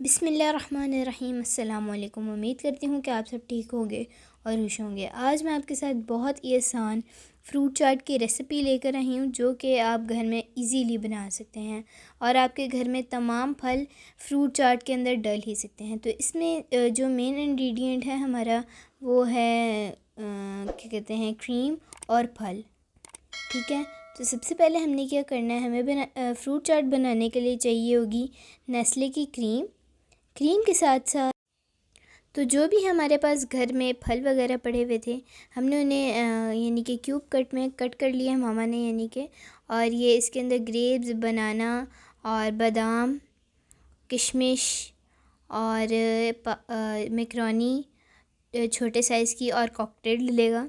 बिस्मिल्लाहिर्रहमानिर्रहीम। अस्सलाम वालेकुम। उम्मीद करती हूँ कि आप सब ठीक होंगे और खुश होंगे। आज मैं आपके साथ बहुत ही आसान फ्रूट चाट की रेसिपी लेकर आई हूँ जो कि आप घर में इजीली बना सकते हैं और आपके घर में तमाम फल फ्रूट चाट के अंदर डल ही सकते हैं। तो इसमें जो मेन इंग्रेडिएंट है हमारा वो है क्या कहते हैं, क्रीम और फल। ठीक है, तो सबसे पहले हमने क्या करना है, हमें फ्रूट चाट बनाने के लिए चाहिए होगी नेस्ले की क्रीम के साथ साथ तो जो भी हमारे पास घर में फल वगैरह पड़े हुए थे हमने उन्हें यानी कि क्यूब कट में कट कर लिया मामा ने, यानी कि और ये इसके अंदर ग्रेप्स, बनाना और बादाम, किशमिश और मैक्रोनी छोटे साइज़ की और कॉकटेल डलेगा।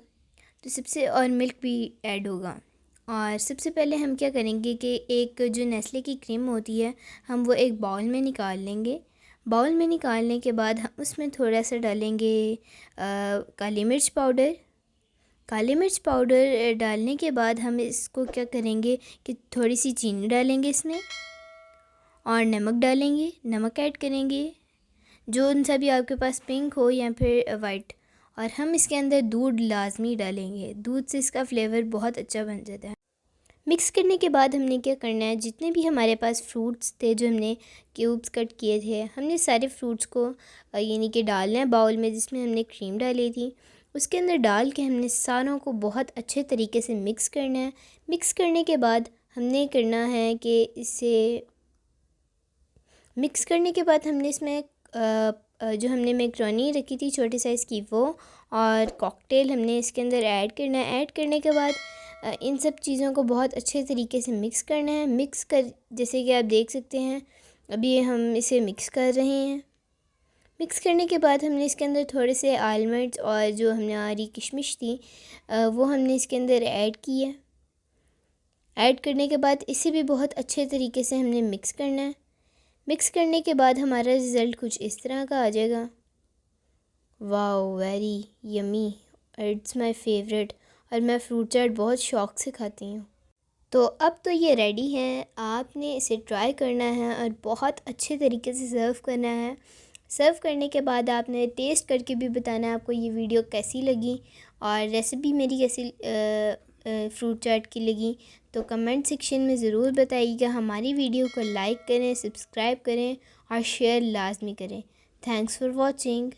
तो सबसे और मिल्क भी ऐड होगा। और सबसे पहले हम क्या करेंगे कि एक जो नेस्ले की क्रीम होती है हम वो एक बाउल में निकाल लेंगे। बाउल में निकालने के बाद हम उसमें थोड़ा सा डालेंगे काली मिर्च पाउडर। काली मिर्च पाउडर डालने के बाद हम इसको क्या करेंगे कि थोड़ी सी चीनी डालेंगे इसमें और नमक डालेंगे, नमक ऐड करेंगे जो उन सा भी आपके पास पिंक हो या फिर वाइट। और हम इसके अंदर दूध लाजमी डालेंगे, दूध से इसका फ्लेवर बहुत अच्छा बन जाता है। मिक्स करने के बाद हमने क्या करना है, जितने भी हमारे पास फ्रूट्स थे जो हमने क्यूब्स कट किए थे हमने सारे फ्रूट्स को यानी कि डालना है बाउल में जिसमें हमने क्रीम डाली थी। उसके अंदर डाल के हमने सारों को बहुत अच्छे तरीके से मिक्स करना है। मिक्स करने के बाद हमने करना है कि इसे मिक्स करने के बाद हमने इसमें जो हमने मैक्रोनी रखी थी छोटे साइज़ की वो और कॉकटेल हमने इसके अंदर ऐड करना है। ऐड करने के बाद इन सब चीज़ों को बहुत अच्छे तरीके से मिक्स करना है। मिक्स कर जैसे कि आप देख सकते हैं अभी हम इसे मिक्स कर रहे हैं। मिक्स करने के बाद हमने इसके अंदर थोड़े से आलमंड्स और जो हमने हरी किशमिश थी वो हमने इसके अंदर ऐड की है। ऐड करने के बाद इसे भी बहुत अच्छे तरीके से हमने मिक्स करना है। मिक्स करने के बाद हमारा रिज़ल्ट कुछ इस तरह का आ जाएगा। Wow, very yummy, it's my favourite. और मैं फ्रूट चाट बहुत शौक़ से खाती हूँ। तो अब तो ये रेडी है, आपने इसे ट्राई करना है और बहुत अच्छे तरीके से सर्व करना है। सर्व करने के बाद आपने टेस्ट करके भी बताना है आपको ये वीडियो कैसी लगी और रेसिपी मेरी कैसी फ्रूट चाट की लगी। तो कमेंट सेक्शन में ज़रूर बताइएगा। हमारी वीडियो को लाइक करें, सब्सक्राइब करें और शेयर लाजमी करें। Thanks for watching.